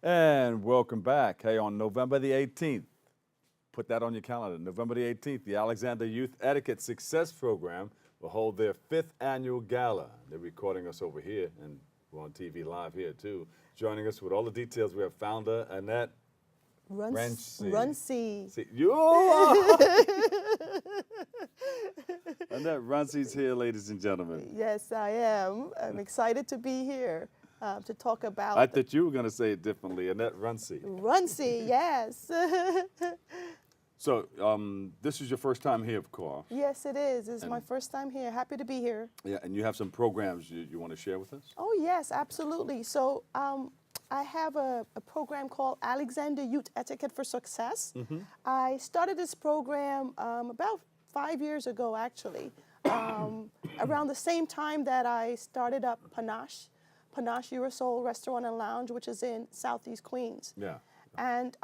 And welcome back. Hey, on November the 18th, put that on your calendar. November the 18th, the Alexander Youth Etiquette Success Program will hold their 5th annual gala. They're recording us over here, and we're on TV live here too. Joining us with all the details, we have founder Annette Runcie. See, Annette Runcie's here, ladies and gentlemen. Yes, I am. I'm excited to be here to talk about. I thought you were going to say it differently, Annette Runcie. Runcie, yes. So, this is your first time here, of course. Yes, it is. It's my first time here. Happy to be here. Yeah, and you have some programs you want to share with us? Oh, yes, absolutely. So, I have a program called Alexander Youth Etiquette for Success. I started this program about 5 years ago, actually, around the same time that I started up Panache Urasol Restaurant and Lounge, which is in Southeast Queens. Yeah. And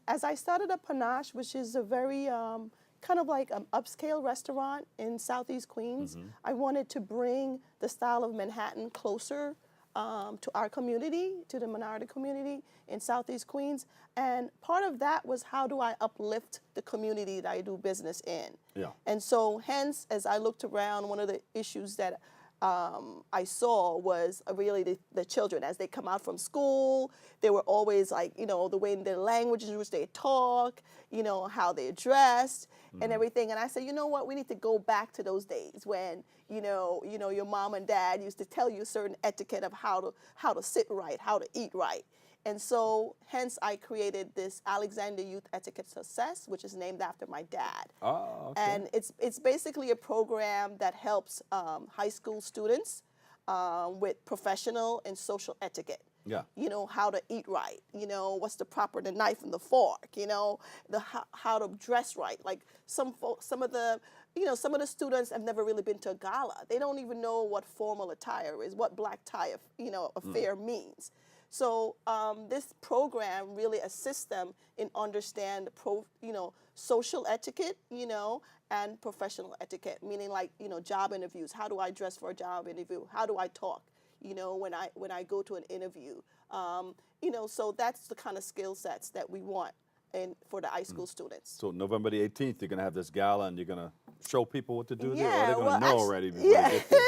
as I started up Panache, which is a very kind of like an upscale restaurant in Southeast Queens, I wanted to bring the style of Manhattan closer to our community, to the minority community in Southeast Queens. And part of that was, how do I uplift the community that I do business in? Yeah. And so hence, as I looked around, one of the issues that I saw was really the children. As they come out from school, they were always like, you know, the way in their language in which they talk, you know, how they're dressed and everything. And I said, you know what, we need to go back to those days when, you know, your mom and dad used to tell you a certain etiquette of how to sit right, how to eat right. And so, hence, I created this Alexander Youth Etiquette Success, which is named after my dad. Oh, okay. And it's basically a program that helps high school students with professional and social etiquette. Yeah. You know, how to eat right. You know, what's the proper, the knife and the fork. You know, how to dress right. Like some of the students have never really been to a gala. They don't even know what formal attire is, what black tie, affair means. So this program really assists them in understand social etiquette, and professional etiquette, meaning like, job interviews. How do I dress for a job interview? How do I talk, when I go to an interview? So that's the kind of skill sets that we want for the high school students. So November the 18th, you're going to have this gala and you're going to show people what to do there? Or Yeah, they're going to know already before yeah. they get there?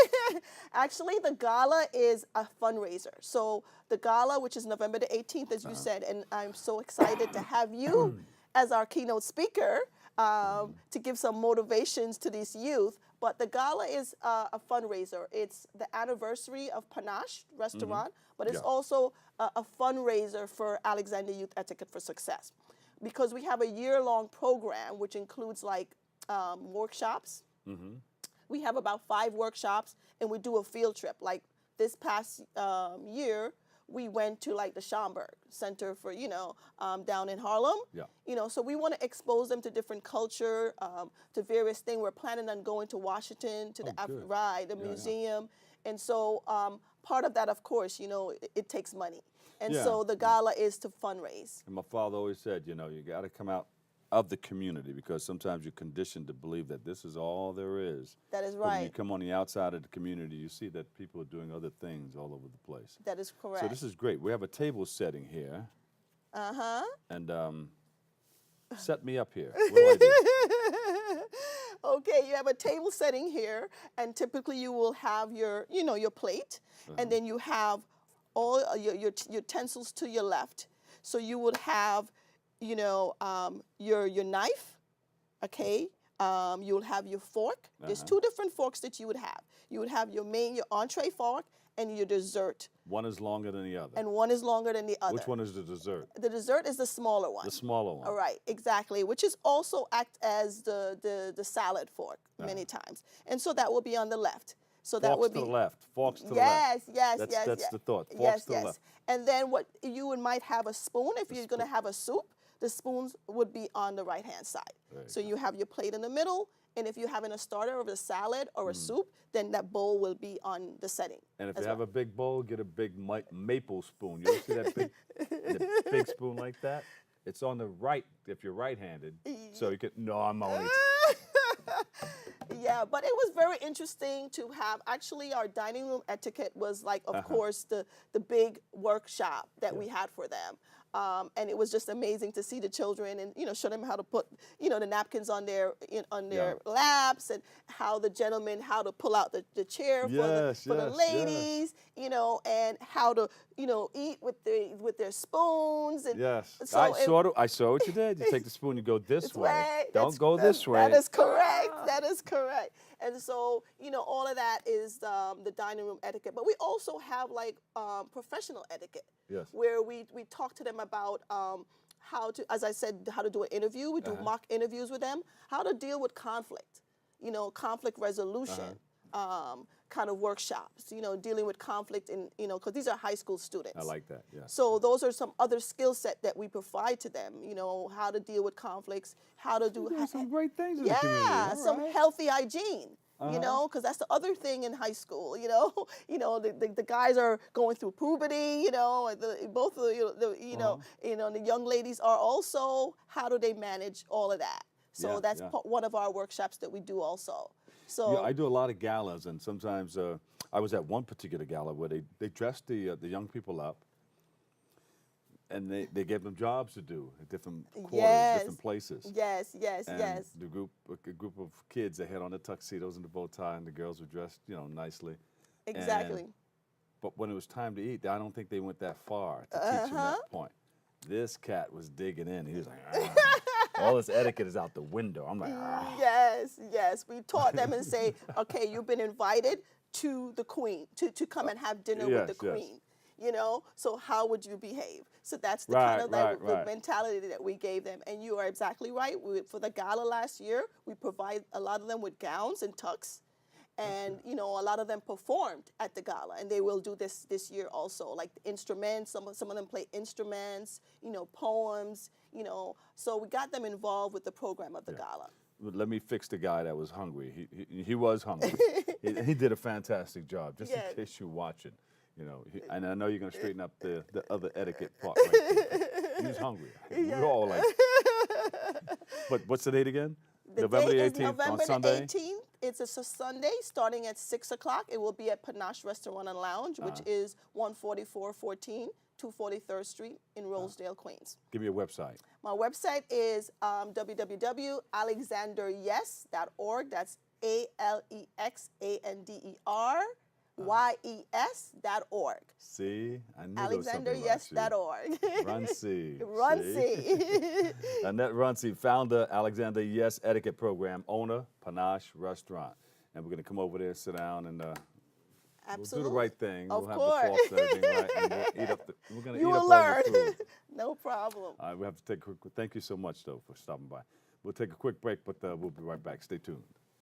Actually, the gala is a fundraiser. So the gala, which is November the 18th, as you said, and I'm so excited to have you as our keynote speaker to give some motivations to these youth. But the gala is a fundraiser. It's the anniversary of Panache Restaurant, but it's also a fundraiser for Alexander Youth Etiquette for Success. Because we have a year-long program, which includes like workshops. We have about 5 workshops, and we do a field trip. Like this past year, we went to like the Schomburg Center for, down in Harlem. Yeah. So we want to expose them to different culture, to various things. We're planning on going to Washington, to the museum. And so part of that, of course, it takes money. And so the gala is to fundraise. And my father always said, you got to come out of the community, because sometimes you're conditioned to believe that this is all there is. That is But right. when you come on the outside of the community, you see that people are doing other things all over the place. That is correct. So this is great. We have a table setting here. And set me up here. What do I do? Okay, you have a table setting here, and typically you will have your, your plate, and then you have all your utensils to your left. So you would have, your knife, okay? You'll have your fork. There's 2 different forks that you would have. You would have your entree fork and your dessert. One is longer than the other. And one is longer than the other. Which one is the dessert? The dessert is the smaller one. The smaller one. All right, exactly, which is also act as the salad fork many times. And so that will be on the left. So that would be to the left. Forks to the left. Yes. Yes. That's the thought. Forks Yes, to the left. And then what you might have a spoon. If you're going to have a soup, the spoons would be on the right-hand side. So you have your plate in the middle, and if you're having a starter of a salad or a soup, then that bowl will be on the setting. And if you have a big bowl, get a big maple spoon. You ever see that big spoon like that? It's on the right if you're right-handed. So you can, no, I'm only. Yeah, but it was very interesting to have. Actually, our dining room etiquette was like, of course, the big workshop that we had for them. And it was just amazing to see the children and show them how to put the napkins on their laps, and how the gentleman how to pull out the chair for the ladies, and how to eat with their spoons. And Yes. so I saw what you did. You take the spoon, you go this way. Don't go this way. That is correct. That is correct. And so, all of that is the dining room etiquette. But we also have like professional etiquette, Yes. where we talk to them about how to, as I said, how to do an interview. We do mock interviews with them, how to deal with conflict, conflict resolution. Kind of workshops, dealing with conflict in, because these are high school students. I like that, yeah. So those are some other skill set that we provide to them, how to deal with conflicts, how to do some great things in the community. yeah, All some right. healthy hygiene, because that's the other thing in high school, the guys are going through puberty, both of the young ladies are also, how do they manage all of that? So Yeah, that's yeah. one of our workshops that we do also. So Yeah, I do a lot of galas, and sometimes I was at one particular gala where they dressed the young people up, and they gave them jobs to do at different quarters, different places. Yes, And yes. a group of kids, they had on the tuxedos and the bow tie, and the girls were dressed, nicely. Exactly. But when it was time to eat, I don't think they went that far to teach them that point. This cat was digging in. He was like, all this etiquette is out the window. I'm like, Yes. We taught them and say, okay, you've been invited to the queen, to come and have dinner with the queen. So how would you behave? So that's the kind of the mentality that we gave them. And you are exactly right. For the gala last year, we provide a lot of them with gowns and tux. And a lot of them performed at the gala, and they will do this year also. Like the instruments, some of them play instruments, poems, So we got them involved with the program of the gala. let me fix the guy that was hungry. He was hungry. he did a fantastic job. Just in case you're watching, and I know you're gonna straighten up the other etiquette part. Right there. He was hungry. We were all like. But what's the date again? November the 18th on Sunday. November the 18th. It's a Sunday starting at 6 o'clock. It will be at Panache Restaurant and Lounge, which is 14414 243rd Street in Rosedale, Queens. Give me a website. My website is www.alexanderyes.org. That's ALEXANDERYES.org. See, I knew there was something AlexanderYES.org. Runcie. Runcie. Annette Runcie, founder, Alexander YES Etiquette Program, owner, Panache Restaurant. And we're going to come over there, sit down, and we'll do the right thing. Of we'll course. have the forks and everything right, and we'll eat up we're going to You eat will up learn. all your food. No problem. All right, we have to take a quick, thank you so much, though, for stopping by. We'll take a quick break, but we'll be right back. Stay tuned.